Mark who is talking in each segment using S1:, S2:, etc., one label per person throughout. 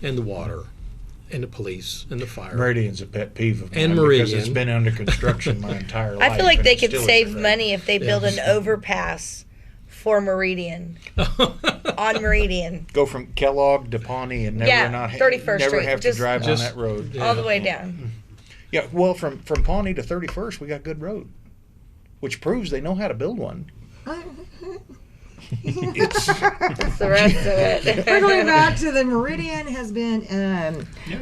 S1: and the water, and the police, and the fire.
S2: Meridian's a pet peeve of mine
S1: And
S2: because
S1: Meridian.
S2: it's been under construction my entire life.
S3: I feel like
S2: and
S3: they
S2: it
S3: could
S2: still
S3: save
S2: isn't right.
S3: money if they build an overpass for Meridian on Meridian
S2: Go from Kellogg to Pawnee and never
S3: Yeah,
S2: not
S3: 31st
S2: never
S3: Street,
S2: have to
S3: just-
S2: drive on
S1: Just-
S2: that road.
S1: Yeah.
S3: all the way down.
S2: Yeah, well, from Pawnee to 31st, we got good road, which proves they know how to build one. It's
S3: That's the rest of it.
S4: We're going back to the Meridian has been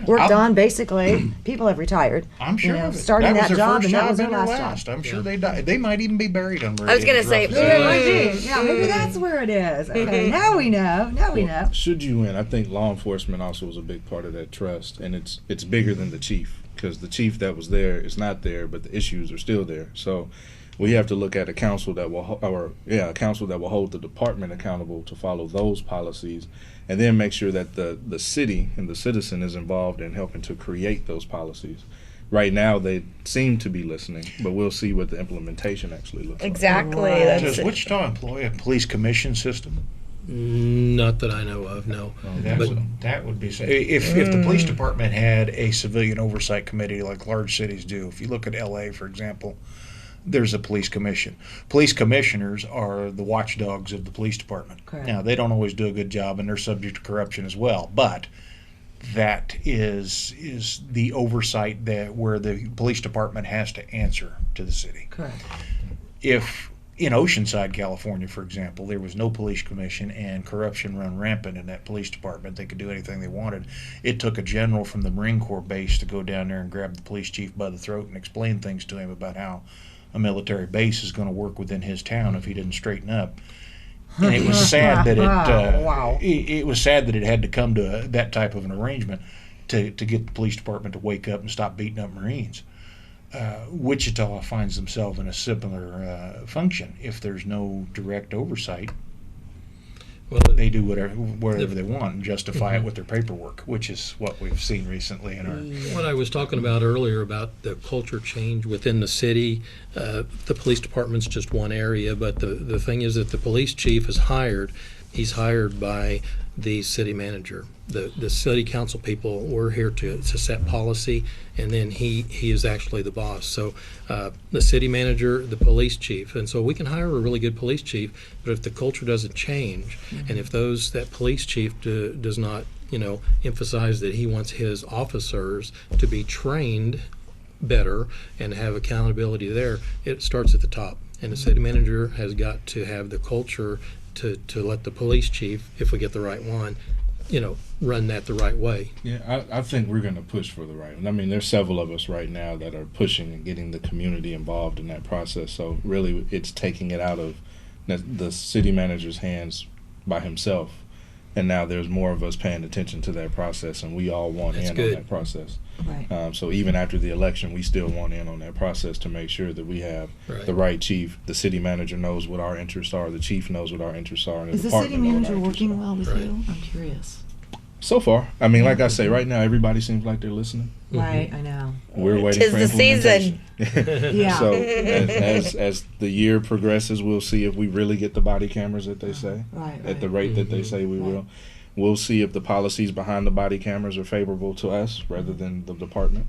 S4: worked on. Basically, people have retired.
S2: I'm sure
S4: You know,
S2: of it.
S4: starting
S2: that was
S4: that
S2: their
S4: job,
S2: first
S4: and that
S2: job
S4: was their
S2: and their
S4: last
S2: last.
S4: job.
S2: I'm sure they died. They might even be buried on Meridian.
S3: I was gonna
S2: as
S3: say,
S2: rough as
S4: Yeah,
S2: it
S4: might
S2: is.
S4: be. Yeah, maybe that's where it is. Okay, now we know. Now we know.
S5: Should you win, I think law enforcement also was a big part of that trust, and it's bigger than the chief, because the chief that was there is not there, but the issues are still there. So we have to look at a council that will, a council that will hold the department accountable to follow those policies, and then make sure that the city and the citizen is involved in helping to create those policies. Right now, they seem to be listening, but we'll see what the implementation actually looks
S3: Exactly.
S4: Right.
S3: That's
S2: Does
S3: it.
S2: Wichita employ a police commission system?
S1: Not that I know of, no.
S2: That's,
S1: But
S2: that would be if the police department had a civilian oversight committee like large cities do. If you look at L.A., for example, there's a police commission. Police commissioners are the watchdogs of the police department.
S4: Correct.
S2: Now, they don't always do a good job, and they're subject to corruption as well. But that is the oversight that where the police department has to answer to the city.
S4: Correct.
S2: If in Oceanside, California, for example, there was no police commission and corruption run rampant in that police department, they could do anything they wanted. It took a general from the Marine Corps base to go down there and grab the police chief by the throat and explain things to him about how a military base is going to work within his town if he didn't straighten up. And it was sad that
S4: Wow.
S2: it was sad that it had to come to that type of an arrangement to get the police department to wake up and stop beating up Marines. Wichita finds themselves in a similar function. If there's no direct oversight,
S1: well,
S2: they do whatever they want and justify it with their paperwork, which is what we've seen recently in our.
S1: what I was talking about earlier about the culture change within the city, the police department's just one area, but the thing is that the police chief is hired. He's hired by the city manager. The city council people were here to set policy, and then he is actually the boss. So the city manager, the police chief, and so we can hire a really good police chief, but if the culture doesn't change, and if that police chief does not emphasize that he wants his officers to be trained better and have accountability there, it starts at the top. And the city manager has got to have the culture to let the police chief, if we get the right one, run that the right way.
S5: Yeah, I think we're going to push for the right one. I mean, there's several of us right now that are pushing and getting the community involved in that process. So really, it's taking it out of the city manager's hands by himself. And now there's more of us paying attention to that process, and we all want
S1: That's
S5: in
S1: good.
S5: on that process.
S4: Right.
S5: So even after the election, we still want in on that process to make sure that we have
S1: Right.
S5: the right chief. The city manager knows what our interests are. The chief knows what our interests are. And
S4: Is the
S5: department
S4: city
S5: knows what
S4: manager
S5: our interests
S4: working
S5: are.
S4: well with
S1: Right.
S4: you? I'm curious.
S5: So far, I mean, like I say, right now everybody seems like they're listening.
S4: Right, I know.
S5: We're waiting
S3: Tis
S5: for
S3: the season.
S5: implementation.
S4: Yeah.
S5: So as the year progresses, we'll see if we really get the body cameras that they say
S4: Right.
S5: at the rate that they say we will. We'll see if the policies behind the body cameras are favorable to us rather than the department,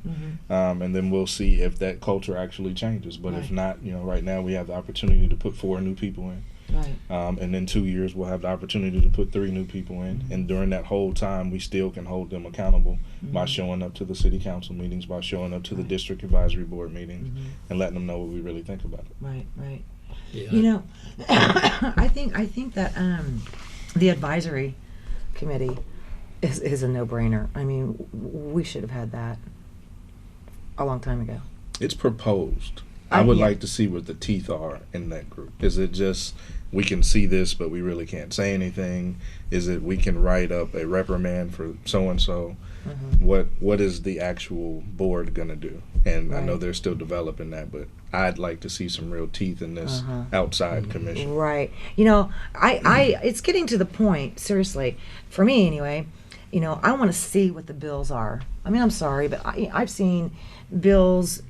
S5: and then we'll see if that culture actually changes. But if not, right now we have the opportunity to put 4 new people in.
S4: Right.
S5: And in 2 years, we'll have the opportunity to put 3 new people in. And during that whole time, we still can hold them accountable by showing up to the city council meetings, by showing up to the district advisory board meetings, and letting them know what we really think about it.
S4: Right. Right.
S1: Yeah.
S4: I think that the advisory committee is a no-brainer. I mean, we should have had that a long time ago.
S5: It's proposed. I would
S4: yeah.
S5: like to see what the teeth are in that group. Is it just we can see this, but we really can't say anything? Is it we can write up a reprimand for so-and-so? What is the actual board going to do? And I know
S4: Right.
S5: they're still developing that, but I'd like to see some real teeth in this outside commission.
S4: Right. I it's getting to the point, seriously, for me anyway, I want to see what the bills are. I mean, I'm sorry, but I've seen bills,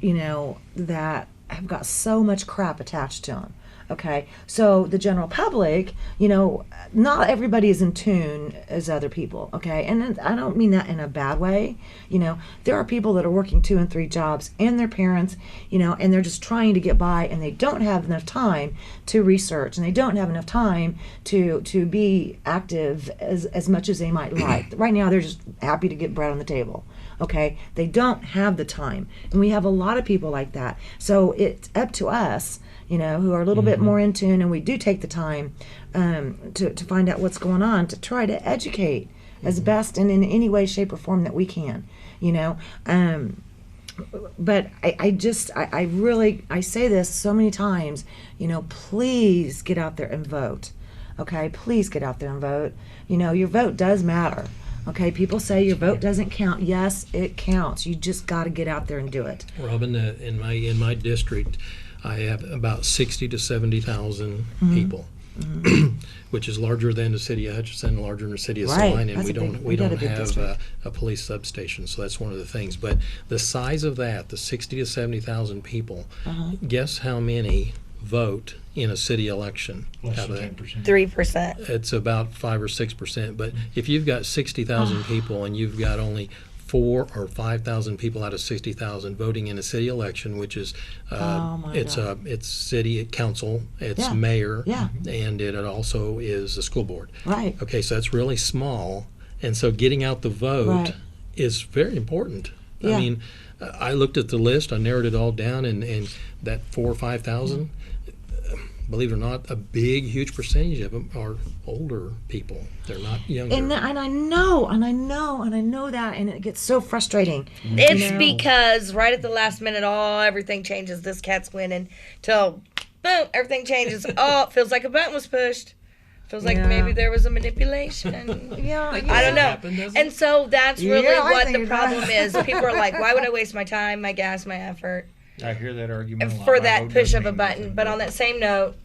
S4: that have got so much crap attached to them. Okay, so the general public, not everybody is in tune as other people. Okay, and then I don't mean that in a bad way. There are people that are working 2 and 3 jobs, and their parents, and they're just trying to get by, and they don't have enough time to research, and they don't have enough time to be active as much as they might like. Right now, they're just happy to get bread on the table. Okay, they don't have the time, and we have a lot of people like that. So it's up to us, who are a little bit more in tune, and we do take the time to find out what's going on, to try to educate as best and in any way, shape, or form that we can. But I really say this so many times. Please get out there and vote. Okay, please get out there and vote. Your vote does matter. Okay, people say your vote doesn't count. Yes, it counts. You just got to get out there and do it.
S1: Robin, in my district, I have about 60 to 70,000 people, which is larger than the city of Hutchinson, larger than the city of
S4: Right.
S1: Saline, and
S4: That's
S1: we
S4: got a
S1: don't
S4: big
S1: have
S4: district.
S1: a police substation. So that's one of the things. But the size of that, the 60 to 70,000 people, guess how many vote in a city election?
S2: Less
S1: out
S2: than
S1: of that?
S2: 10%.
S3: 3%.
S1: It's about 5 or 6%. But if you've got 60,000 people and you've got only 4 or 5,000 people out of 60,000 voting in a city election, which is
S4: Oh, my
S1: it's
S4: God.
S1: it's city council, it's
S4: Yeah.
S1: mayor,
S4: Yeah.
S1: and it also is a school board.
S4: Right.
S1: Okay, so that's really small, and so getting out the vote
S4: Right.
S1: is very important.
S4: Yeah.
S1: I mean, I looked at the list, I narrowed it all down, and that 4 or 5,000. Believe it or not, a big, huge percentage of them are older people. They're not younger.
S4: And I know that, and it gets so frustrating.
S3: It's because right at the last minute, everything changes. This cat's winning. Till, boom, everything changes. It feels like a button was pushed. Feels like
S4: Yeah.
S3: maybe there was a manipulation.
S4: Yeah,
S3: I don't know.
S1: happen, doesn't it?
S3: And so that's really
S4: Yeah, I
S3: what
S4: think
S3: the
S4: it
S3: problem
S4: does.
S3: is. People are like, why would I waste my time, my gas, my effort
S2: I hear that argument a lot.
S3: for
S2: My
S3: that
S2: vote
S3: push
S2: doesn't
S3: of a
S2: mean
S3: button?
S2: nothing,
S3: But on that same note,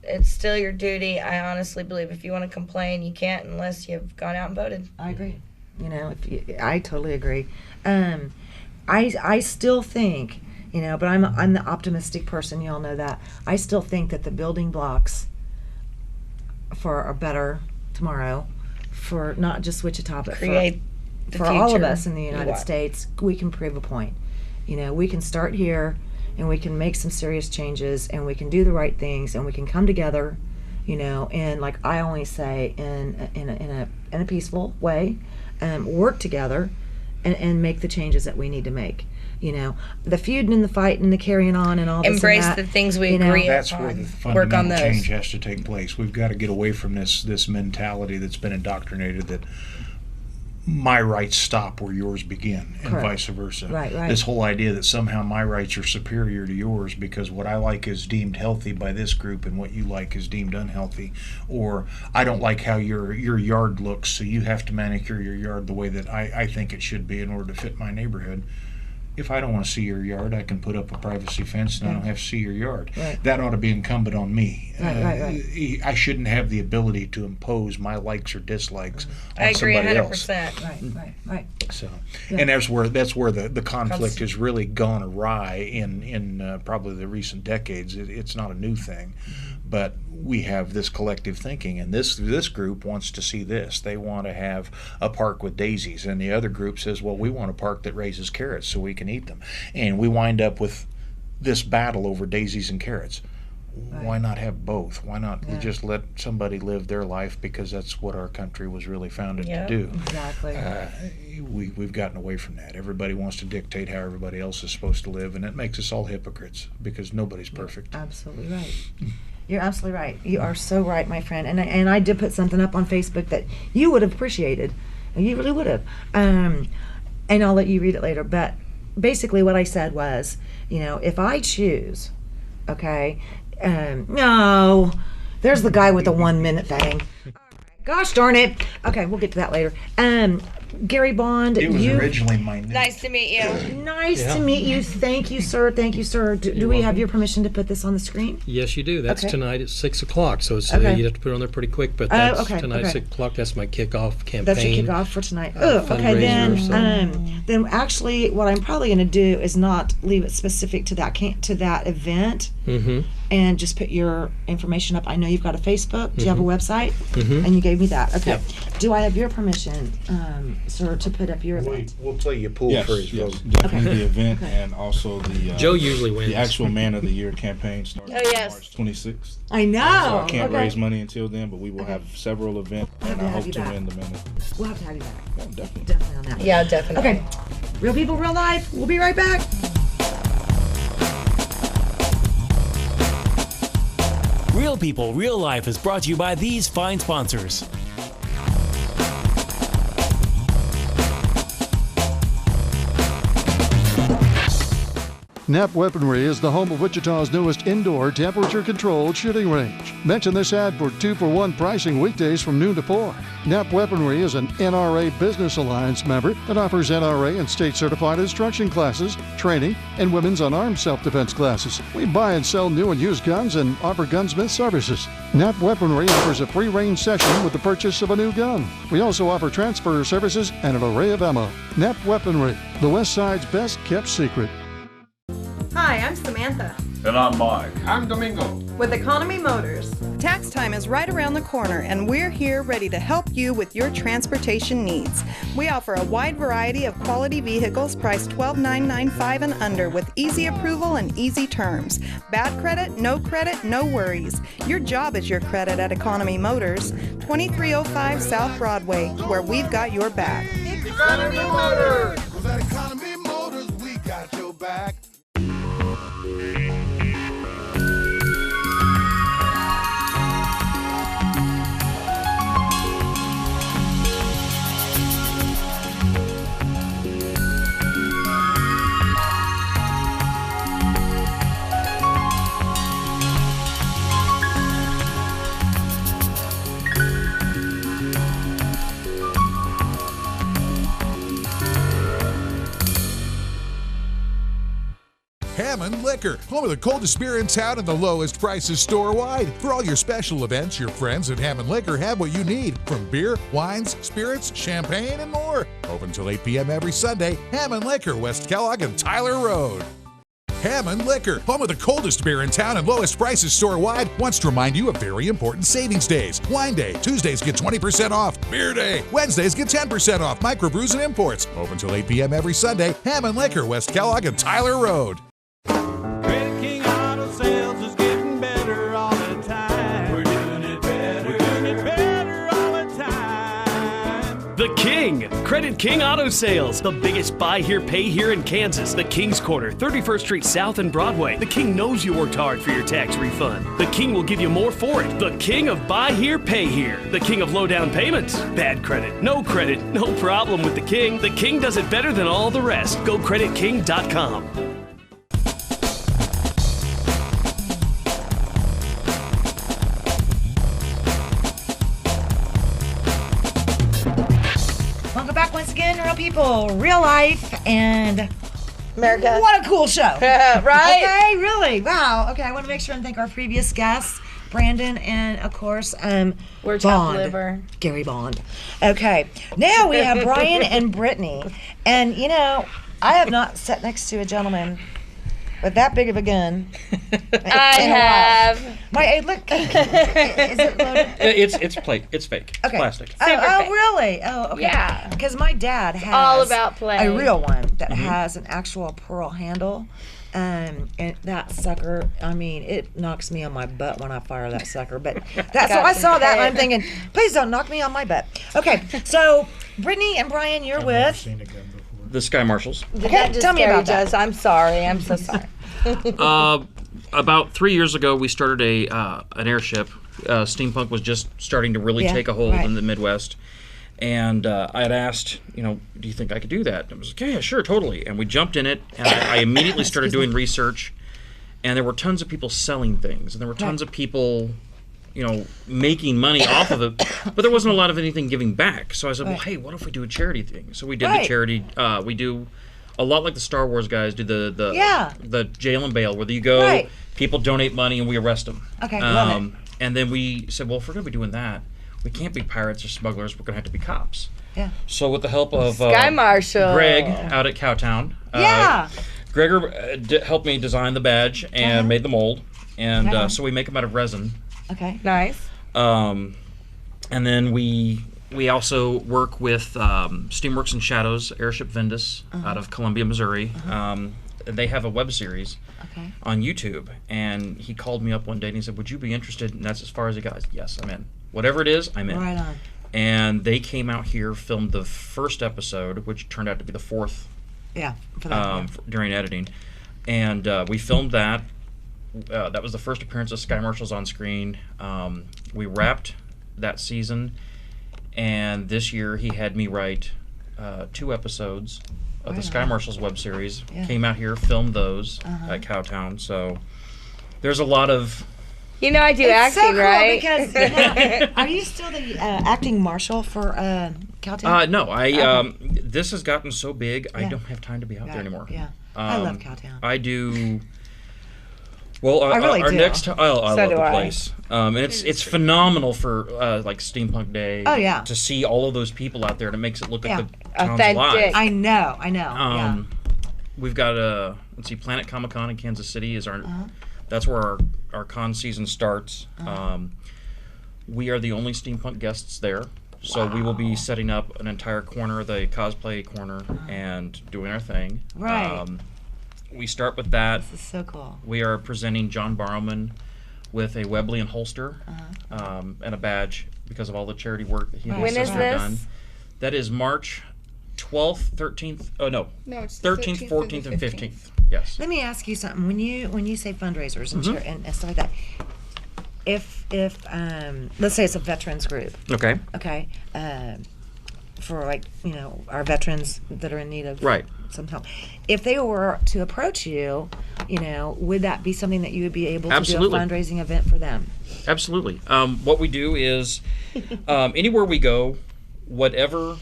S3: it's still your duty. I honestly believe if you want to complain, you can't unless you've gone out and voted.
S4: I agree. I totally agree. I still think, but I'm the optimistic person. Y'all know that. I still think that the building blocks for a better tomorrow, for not just Wichita, but
S3: Create the
S4: for all of
S3: future
S4: us in the
S3: you
S4: United
S3: want.
S4: States, we can prove a point. We can start here, and we can make some serious changes, and we can do the right things, and we can come together, and like I always say, in a peaceful way, work together, and make the changes that we need to make. The feuding and the fighting and the carrying on and all this.
S3: Embrace
S4: and that,
S3: the things we
S4: you know,
S3: agree
S2: That's
S3: upon.
S2: where the
S3: Work on
S2: fundamental
S3: those.
S2: change has to take place. We've got to get away from this mentality that's been indoctrinated that my rights stop where yours begin, and
S4: Correct.
S2: vice versa.
S4: Right.
S2: This whole idea that somehow my rights are superior to yours because what I like is deemed healthy by this group and what you like is deemed unhealthy, or I don't like how your yard looks, so you have to manicure your yard the way that I think it should be in order to fit my neighborhood. If I don't want to see your yard, I can put up a privacy fence and I don't have to see your yard.
S4: Right.
S2: That ought to be incumbent on me.
S4: Right.
S2: I shouldn't have the ability to impose my likes or dislikes on
S3: I agree
S2: somebody else.
S3: 100%.
S4: Right.
S2: So,
S4: Yeah.
S2: and that's where the conflict has really gone awry in probably the recent decades. It's not a new thing, but we have this collective thinking, and this group wants to see this. They want to have a park with daisies, and the other group says, well, we want a park that raises carrots so we can eat them, and we wind up with this battle over daisies and carrots. Why not have both? Why not just let somebody live their life, because that's what our country was really founded
S3: Yeah.
S2: to do.
S4: Exactly.
S2: We've gotten away from that. Everybody wants to dictate how everybody else is supposed to live, and it makes us all hypocrites because nobody's perfect.
S4: Absolutely right. You're absolutely right. You are so right, my friend. And I did put something up on Facebook that you would have appreciated. You really would have. And I'll let you read it later. But basically, what I said was, if I choose, okay, no, there's the guy with the 1 minute thing. Gosh darn it. Okay, we'll get to that later. Gary Bond,
S2: It was
S4: you.
S2: originally my name.
S3: Nice to meet you.
S4: Nice
S1: Yeah.
S4: to meet you. Thank you, sir. Thank you, sir. Do we have your permission to put this on the screen?
S1: Yes, you do. That's
S4: Okay.
S1: tonight at 6:00. So it's,
S4: Okay.
S1: you have to put it on there pretty quick. But
S4: Oh,
S1: that's
S4: okay,
S1: tonight
S4: okay.
S1: at 6:00. That's my kickoff campaign.
S4: That's your kickoff for tonight.
S1: fundraiser,
S4: Then actually, what I'm probably going to do is not leave it specific to that event.
S1: Mm-hmm.
S4: and just put your information up. I know you've got a Facebook. Do you have a website?
S1: Mhm.
S4: And you gave me that. Okay.
S1: Yep.
S4: Do I have your permission, sir, to put up your
S2: We,
S4: event?
S2: we'll play you pool
S5: Yes,
S2: first.
S5: yes,
S2: folks.
S5: definitely
S4: Okay.
S5: the event
S4: Okay.
S5: and also the
S1: Joe usually wins.
S5: the actual Man of the Year campaign starts
S3: Oh,
S5: on
S3: yes.
S5: March 26th.
S4: I know.
S5: So I can't
S4: Okay.
S5: raise money until then, but we will have several events,
S4: We'll
S5: and
S4: have
S5: I
S4: to have
S5: hope
S4: you
S5: to
S4: back.
S5: win the Man of the Year.
S4: We'll have to have you back.
S5: Yeah, definitely.
S4: Definitely on that one.
S3: Yeah, definitely.
S4: Okay. Real people, real life. We'll be right back.
S6: Real People, Real Life is brought to you by these fine sponsors.
S7: Knapp Weaponry is the home of Wichita's newest indoor temperature-controlled shooting range. Mention this ad for 2-for-1 pricing weekdays from noon to 4. Knapp Weaponry is an NRA Business Alliance member that offers NRA and state-certified instruction classes, training, and women's unarmed self-defense classes. We buy and sell new and used guns and offer gunsmith services. Knapp Weaponry offers a free range session with the purchase of a new gun. We also offer transfer services and an array of ammo. Knapp Weaponry, the West Side's best kept secret.
S8: Hi, I'm Samantha
S9: And I'm Mike. I'm Domingo.
S8: with Economy Motors. Tax time is right around the corner, and we're here ready to help you with your transportation needs. We offer a wide variety of quality vehicles priced $12,995 and under with easy approval and easy terms. Bad credit, no worries. Your job is your credit at Economy Motors, 2305 South Broadway, where we've got your back.
S9: Economy Motors. 'Cause at Economy Motors, we got your back.
S10: Hammond Liquor, home of the coldest beer in town and the lowest prices store-wide. For all your special events, your friends at Hammond Liquor have what you need, from beer, wines, spirits, champagne, and more. Open till 8 p.m. every Sunday. Hammond Liquor, West Kellogg and Tyler Road. Hammond Liquor, home of the coldest beer in town and lowest prices store-wide, wants to remind you of very important savings days. Wine Day, Tuesdays get 20% off. Beer Day, Wednesdays get 10% off. Microbrews and imports. Open till 8 p.m. every Sunday. Hammond Liquor, West Kellogg and Tyler Road.
S11: Credit King Auto Sales is getting better all the time. We're doing it better. We're doing it better all the time.
S6: The King, Credit King Auto Sales, the biggest buy here, pay here in Kansas. The King's Corner, 31st Street South and Broadway. The King knows you worked hard for your tax refund. The King will give you more for it. The King of buy here, pay here. The King of low down payments. Bad credit, no problem with the King. The King does it better than all the rest. GoCreditKing.com.
S4: Welcome back once again, real people, real life, and
S3: America.
S4: what a cool show.
S3: Right?
S4: Okay, really. Wow. Okay, I want to make sure and thank our previous guests, Brandon, and of course,
S3: We're chopped
S4: Bond.
S3: liver.
S4: Gary Bond. Okay, now we have Brian and Brittany, and you know, I have not sat next to a gentleman with that big of a gun.
S3: I
S4: in a while.
S3: have.
S4: My look. Is it loaded?
S12: It's plate. It's fake. It's
S4: Okay.
S12: plastic.
S4: Oh,
S3: Super
S4: oh,
S3: fake.
S4: really? Oh, okay.
S3: Yeah.
S4: Because my dad has
S3: all about play.
S4: a real one that has an actual pearl handle. And that sucker, I mean, it knocks me on my butt when I fire that sucker. But that's so I saw that and I'm thinking, please don't knock me on my butt. Okay, so Brittany and Brian, you're with.
S2: Seen a gun before.
S12: The Sky Marshals.
S3: Did that just
S4: tell me
S3: scare
S4: about
S3: you,
S4: that.
S3: Jess? I'm sorry. I'm so sorry.
S12: About 3 years ago, we started an airship. Steampunk was just starting to really
S4: Yeah,
S12: take a hold
S4: right.
S12: in the Midwest. And I had asked, do you think I could do that? And I was like, yeah, sure, totally. And we jumped in it, and I immediately started doing research. And there were tons of people selling things, and there were tons of people, making money off of it. But there wasn't a lot of anything giving back. So I said, well, hey, what if we do a charity thing? So we did the charity. We do a lot like the Star Wars guys do the jail and bail, where you go, people donate money, and we arrest them.
S4: Okay, love it.
S12: And then we said, well, if we're going to be doing that, we can't be pirates or smugglers. We're going to have to be cops.
S4: Yeah.
S12: So with the help of
S3: Sky Marshal.
S12: Greg out at Cowtown,
S4: Yeah.
S12: Gregor helped me design the badge and made the mold. and
S4: Right on.
S12: so we make them out of resin.
S4: Okay.
S3: Nice.
S12: And then we also work with Steamworks and Shadows, Airship Vendus out of Columbia, Missouri. They have a web series
S4: Okay.
S12: on YouTube, and he called me up one day and he said, "Would you be interested?" And that's as far as it got. Yes, I'm in. Whatever it is, I'm in.
S4: Right on.
S12: And they came out here, filmed the first episode, which turned out to be the fourth
S4: Yeah. For that.
S12: during editing, and we filmed that. That was the first appearance of Sky Marshals on screen. We wrapped that season, and this year he had me write 2 episodes of the
S4: Right
S12: Sky
S4: on.
S12: Marshals web series.
S4: Yeah.
S12: Came out here, filmed those at Cowtown. So there's a lot of.
S3: You know I do
S4: It's
S3: acting,
S4: so cool
S3: right?
S4: because are you still the acting marshal for Cowtown?
S12: No, this has gotten so big, I
S4: Yeah.
S12: don't have time to be out there anymore.
S4: Yeah. I love Cowtown.
S12: I do. Well,
S4: I really
S12: our
S4: do.
S12: next. I love
S3: do
S12: the
S3: I.
S12: place. And it's phenomenal for like Steampunk Day.
S4: Oh, yeah.
S12: To see all of those people out there, and it makes it look
S4: Yeah.
S12: like the town's
S3: Authentic.
S12: alive.
S4: I know. Yeah.
S12: We've got let's see, Planet Comic Con in Kansas City is our. That's where our con season starts. We are the only steampunk guests there, so we will be setting up an entire corner, the cosplay corner, and doing our thing.
S4: Right.
S12: We start with that.
S4: This is so cool.
S12: We are presenting John Barrowman with a Webley and holster and a badge because of all the charity work that he and his
S3: When is
S12: sister have
S3: this?
S12: done. That is March 12th, 13th. Oh no,
S13: No, it's
S12: 13th, 14th, and 15th. Yes.
S4: Let me ask you something. When you say fundraisers and, and stuff like that, if let's say it's a veterans group,
S12: Okay.
S4: okay, for like our veterans that are in need of
S12: Right.
S4: some help, if they were to approach you, would that be something that you would be able to
S12: Absolutely.
S4: do a fundraising event for them?
S12: Absolutely. What we do is anywhere we go, whatever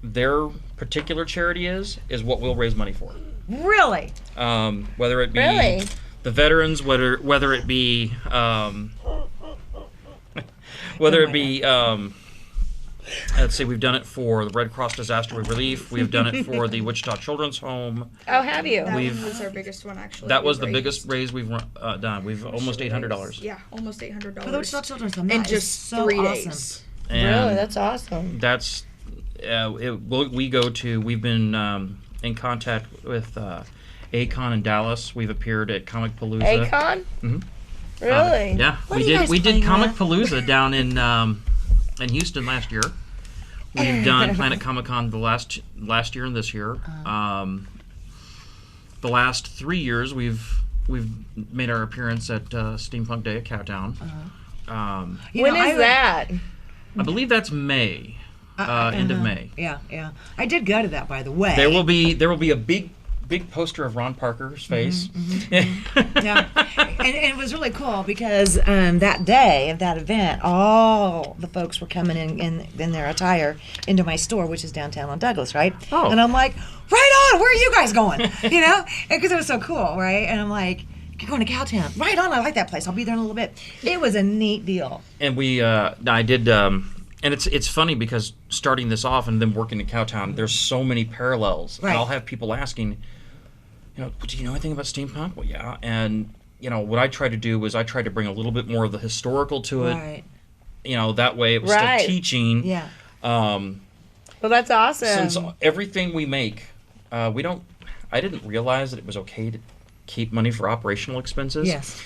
S12: their particular charity is what we'll raise money for.
S4: Really?
S12: Whether it be
S3: Really?
S12: the veterans, whether it be whether it be let's see, we've done it for the Red Cross Disaster Relief. We've done it for the Wichita Children's Home.
S3: Oh, have you?
S13: That
S12: We've-
S13: was our biggest one, actually.
S12: That was the
S13: We've
S12: biggest
S13: raised-
S12: raise we've done. We've almost $800.
S13: Yeah, almost $800.
S4: For the Wichita Children's Home,
S13: in
S4: that is
S13: just
S4: so
S13: 3
S4: awesome.
S13: days.
S12: And
S3: Really? That's awesome.
S12: that's we've been in contact with Akon in Dallas. We've appeared at Comic Palooza.
S3: Akon?
S12: Mhm.
S3: Really?
S12: Yeah,
S4: What are you guys
S12: we did
S4: playing
S12: Comic
S4: with?
S12: Palooza down in Houston last year. We've done Planet Comic Con the last year and this year. The last 3 years we've made our appearance at Steampunk Day at Cowtown.
S3: When is that?
S12: I believe that's May, end of May.
S4: Yeah. I did go to that, by the way.
S12: There will be a big poster of Ron Parker's face.
S4: Yeah, and it was really cool because that day of that event, all the folks were coming in their attire into my store, which is downtown on Douglas, right?
S12: Oh.
S4: And I'm like, right on, where are you guys going? Because it was so cool, right? And I'm like, you're going to Cowtown. Right on, I like that place. I'll be there in a little bit. It was a neat deal.
S12: And I did, and it's funny because starting this off and then working at Cowtown, there's so many parallels.
S4: Right.
S12: And I'll have people asking, do you know anything about steampunk? Well, yeah. And what I try to do is I try to bring a little bit more of the historical to it.
S4: Right.
S12: That way it was
S3: Right.
S12: still teaching.
S4: Yeah.
S3: Well, that's awesome.
S12: Since everything we make, I didn't realize that it was okay to keep money for operational expenses.
S4: Yes.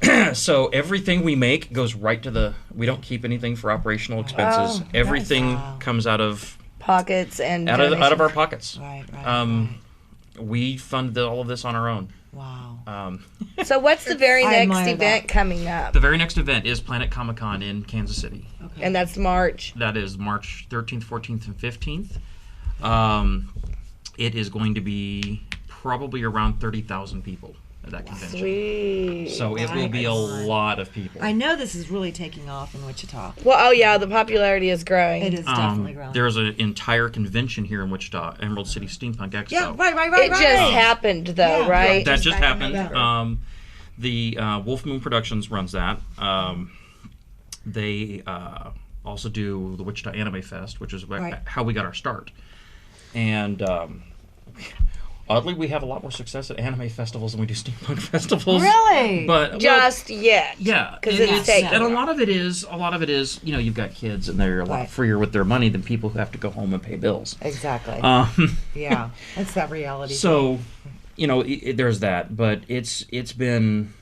S4: Yeah.
S12: So everything we make goes right to we don't keep anything for operational expenses.
S3: Oh,
S12: Everything
S4: Wow.
S12: comes out of
S3: Pockets and
S12: out of
S3: donations.
S12: our pockets.
S4: Right.
S12: We fund all of this on our own.
S4: Wow.
S3: So what's the very
S4: I
S3: next
S4: admire
S3: event
S4: that.
S3: coming up?
S12: The very next event is Planet Comic Con in Kansas City.
S3: And that's March.
S12: That is March 13th, 14th, and 15th. It is going to be probably around 30,000 people at that convention.
S3: Sweet.
S12: So it will be a lot of people.
S4: I know this is really taking off in Wichita.
S3: Well, oh yeah, the popularity is growing.
S4: It is definitely growing.
S12: There's an entire convention here in Wichita, Emerald City Steampunk Expo.
S4: Yeah, right.
S3: It just happened though,
S4: Yeah.
S3: right?
S12: That
S13: Just
S12: just
S13: back in
S12: happened.
S13: November.
S12: The Wolf Moon Productions runs that. They also do the Wichita Anime Fest, which is
S4: Right.
S12: how we got our start. And Oddly, we have a lot more success at anime festivals than we do steampunk festivals.
S4: Really?
S12: But
S3: Just yet.
S12: yeah,
S3: Because
S12: and
S3: it's taken.
S12: and a lot of it is, you know, you've got kids and they're a lot
S4: Right.
S12: freer with their money than people who have to go home and pay bills.
S4: Exactly. Yeah, that's that reality.
S12: So, you know, there's that, but it's been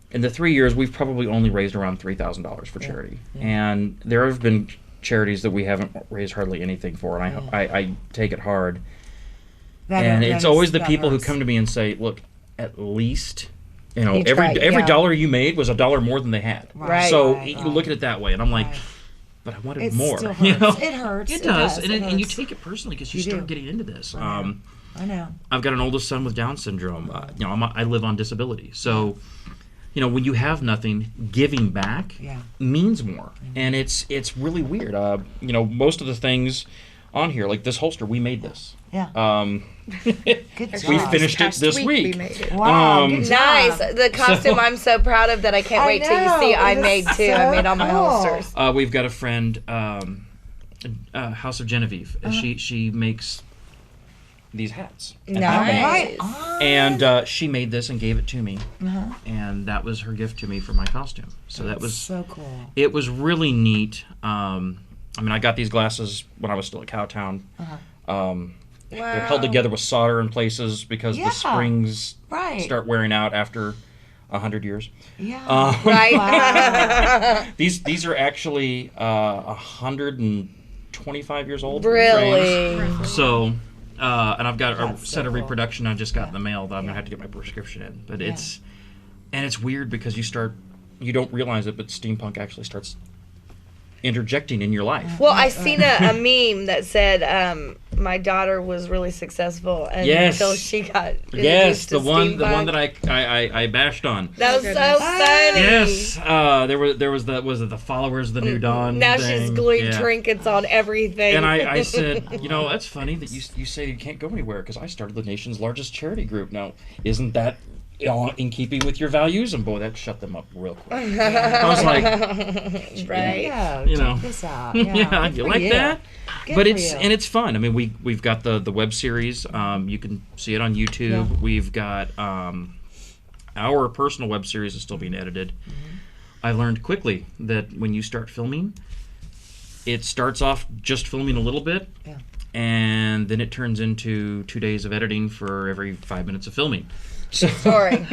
S12: in the 3 years we've probably only raised around $3,000 for charity, and there have been charities that we haven't raised hardly anything for, and I take it hard. And it's always the people who come to me and say, "Look, at least, you know, every dollar you made was $1 more than they had."
S3: Right.
S12: So you look at it that way, and I'm like, "But I wanted
S4: It
S12: more."
S4: still
S12: You
S4: hurts.
S12: know?
S4: It hurts.
S12: It
S4: It
S12: does,
S4: does.
S12: and
S4: It
S12: and you
S4: hurts.
S12: take it personally because you
S4: You
S12: start
S4: do.
S12: getting into this.
S4: I know.
S12: I've got an oldest son with Down syndrome. You know, I live on disability, so you know, when you have nothing, giving back means more, and it's really weird. You know, most of the things on here, like this holster, we made this.
S4: Yeah.
S12: We
S4: job.
S12: finished it
S13: Past
S12: this
S13: week
S12: week.
S13: we made it.
S4: Wow. Good
S3: Nice.
S4: job.
S3: The costume I'm so proud of that I can't wait till you see.
S4: know,
S3: I
S4: it
S3: made
S4: is
S3: too. I made all my
S4: so cool.
S3: holsters.
S12: We've got a friend, House of Genevieve. She makes these hats. at
S3: Nice.
S4: Right on.
S12: And she made this and gave it to me, and that was her gift to me for my costume. So that was
S4: so cool.
S12: It was really neat. I mean, I got these glasses when I was still at Cowtown. They're held together with solder in places because the springs
S4: Right.
S12: start wearing out after 100 years.
S4: Yeah.
S3: Right.
S4: Wow.
S12: These are actually 125 years old.
S3: Really?
S12: frames. So, and I've got a
S4: That's
S12: set
S4: so
S12: of
S4: cool.
S12: reproduction I just got in the mail that I'm gonna have to get my prescription in. But it's weird because you don't realize it, but steampunk actually starts interjecting in your life.
S3: Well, I seen a meme that said my daughter was really successful until she got
S12: Yes,
S3: introduced
S12: the
S3: to
S12: one
S3: steampunk.
S12: that I bashed on.
S3: That was so funny.
S12: Yes, there was the followers of the New Dawn.
S3: Now she's
S12: thing.
S3: gluing
S12: Yeah.
S3: trinkets on everything.
S12: And I said, you know, that's funny that you say you can't go anywhere because I started the nation's largest charity group. Now, isn't that in keeping with your values? And boy, that shut them up real quick. I was like,
S3: right.
S4: Yeah,
S12: you know,
S4: check this out.
S12: yeah,
S4: Good
S12: you
S4: for
S12: like
S4: you.
S12: that?
S4: Good
S12: But
S4: for
S12: it's
S4: you.
S12: and it's fun. I mean, we've got the web series. You can see it on YouTube.
S4: Yeah.
S12: We've got our personal web series is still being edited. I learned quickly that when you start filming, it starts off just filming a little bit, and then it turns into 2 days of editing for every 5 minutes of filming. So
S3: Sorry.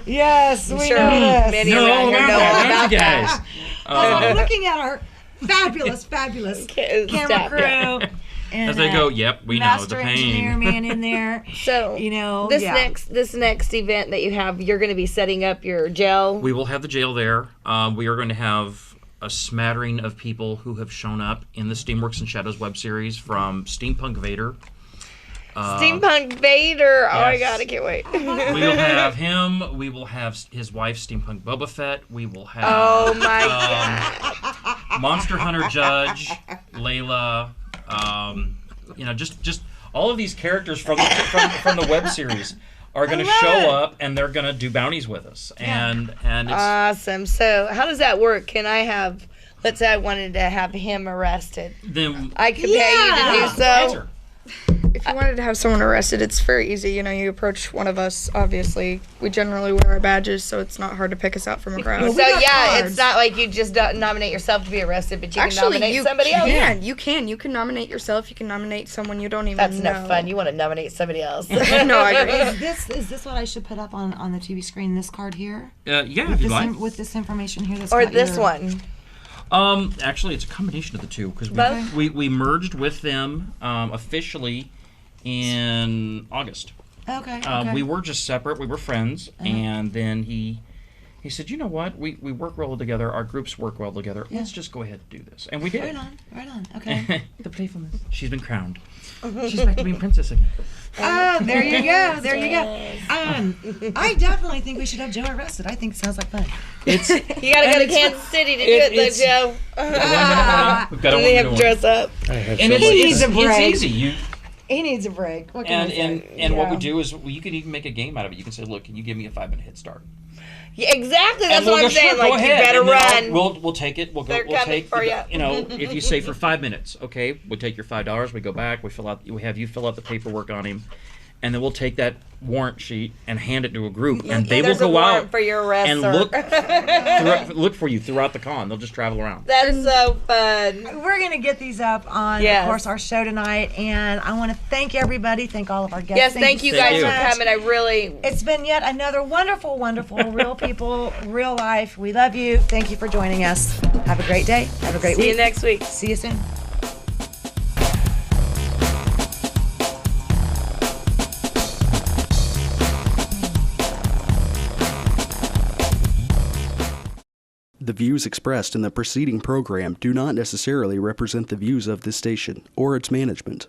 S4: Yes,
S3: I'm
S4: we
S3: sure
S4: know this.
S3: many around here know all about that.
S4: I'm looking at our fabulous camera crew. And
S12: as they go, yep, we know the
S4: master engineer
S12: pain.
S4: man in there.
S3: So
S4: You know,
S3: this
S4: yeah.
S3: next event that you have, you're going to be setting up your jail.
S12: We will have the jail there. We are going to have a smattering of people who have shown up in the Steamworks and Shadows web series, from Steampunk Vader.
S3: Steampunk Vader. Oh my
S12: yes.
S3: god, I can't wait.
S12: We will have him. We will have his wife, Steampunk Boba Fett. We will have
S3: Oh my god.
S12: Monster Hunter Judge, Layla. You know, just all of these characters from the web series are going to show up, and they're going to do bounties with us. And it's
S3: Awesome. So how does that work? Can I have? Let's say I wanted to have him arrested.
S12: them.
S3: I could pay you to do so.
S12: Answer.
S13: If you wanted to have someone arrested, it's very easy. You know, you approach one of us, obviously. We generally wear our badges, so it's not hard to pick us out from a crowd.
S3: So yeah, it's not like you just nominate yourself to be arrested, but you can nominate somebody else.
S13: You can nominate yourself. You can nominate someone you don't even
S3: That's
S13: know.
S3: enough fun. You want to nominate somebody else.
S13: No, I agree.
S4: Is this what I should put up on the TV screen? This card here,
S12: Yeah,
S4: with
S12: if you
S4: this
S12: like.
S4: with this information here.
S3: Or this one.
S12: Actually, it's a combination of the two because
S3: Both?
S12: we merged with them officially in August.
S4: Okay.
S12: We were just separate. We were friends, and then he said, "You know what? We work well together. Our groups work well together. Let's just go ahead and do this." And we did.
S4: Right on. Okay.
S12: The playfulness. She's been crowned. She's back to being princess again.
S4: Oh, there you go. There you go. I definitely think we should have Joe arrested. I think it sounds like fun.
S12: It's
S3: You got to go to Kansas City to do it, though, Joe.
S12: We've got
S3: And they have to dress up.
S12: And
S4: He needs a break.
S12: it's easy.
S4: He needs a break. What can I say?
S12: And what we do is you can even make a game out of it. You can say, "Look, can you give me a 5-minute head start?"
S3: Yeah, exactly. That's
S12: And we'll
S3: what I'm
S12: go, sure,
S3: saying.
S12: go
S3: Like, you
S12: ahead.
S3: better
S12: And then
S3: run.
S12: We'll take it. We'll go.
S3: They're
S12: We'll
S3: coming
S12: take
S3: for
S12: the-
S3: ya.
S12: if you say for 5 minutes, okay, we'll take your $5. We go back. We have you fill out the paperwork on him, and then we'll take that warrant sheet and hand it to a group, and they will
S3: There's a
S12: go
S3: warrant
S12: out
S3: for your arrest,
S12: and
S3: sir.
S12: look for you throughout the con. They'll just travel around.
S3: That's so fun.
S4: We're going to get these up on,
S3: Yes.
S4: of course, our show tonight. And I want to thank everybody. Thank all of our guests.
S3: Yes, thank you guys
S4: so
S3: for
S4: much.
S3: coming. I really.
S4: It's been yet another wonderful, wonderful Real People, Real Life. We love you. Thank you for joining us. Have a great day. Have a great week.
S3: See you next week.
S4: See you soon.
S14: The views expressed in the preceding program do not necessarily represent the views of this station or its management.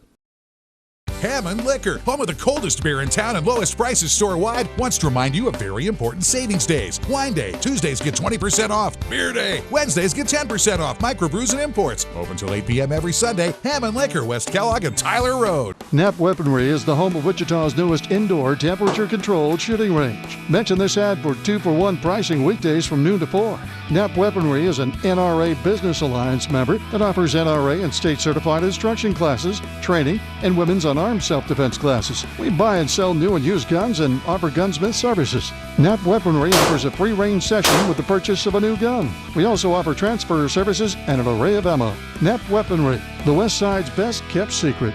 S10: Hammond Liquor, home of the coldest beer in town and lowest prices store-wide, wants to remind you of very important savings days. Wine Day, Tuesdays get 20% off. Beer Day, Wednesdays get 10% off. Microbrews and imports. Open till 8 p.m. every Sunday. Hammond Liquor, West Kellogg and Tyler Road.
S7: Knapp Weaponry is the home of Wichita's newest indoor temperature-controlled shooting range. Mention this ad for 2-for-1 pricing weekdays from noon to 4. Knapp Weaponry is an NRA Business Alliance member that offers NRA and state-certified instruction classes, training, and women's unarmed self-defense classes. We buy and sell new and used guns and offer gunsmith services. Knapp Weaponry offers a free range session with the purchase of a new gun. We also offer transfer services and an array of ammo. Knapp Weaponry, the West Side's best kept secret.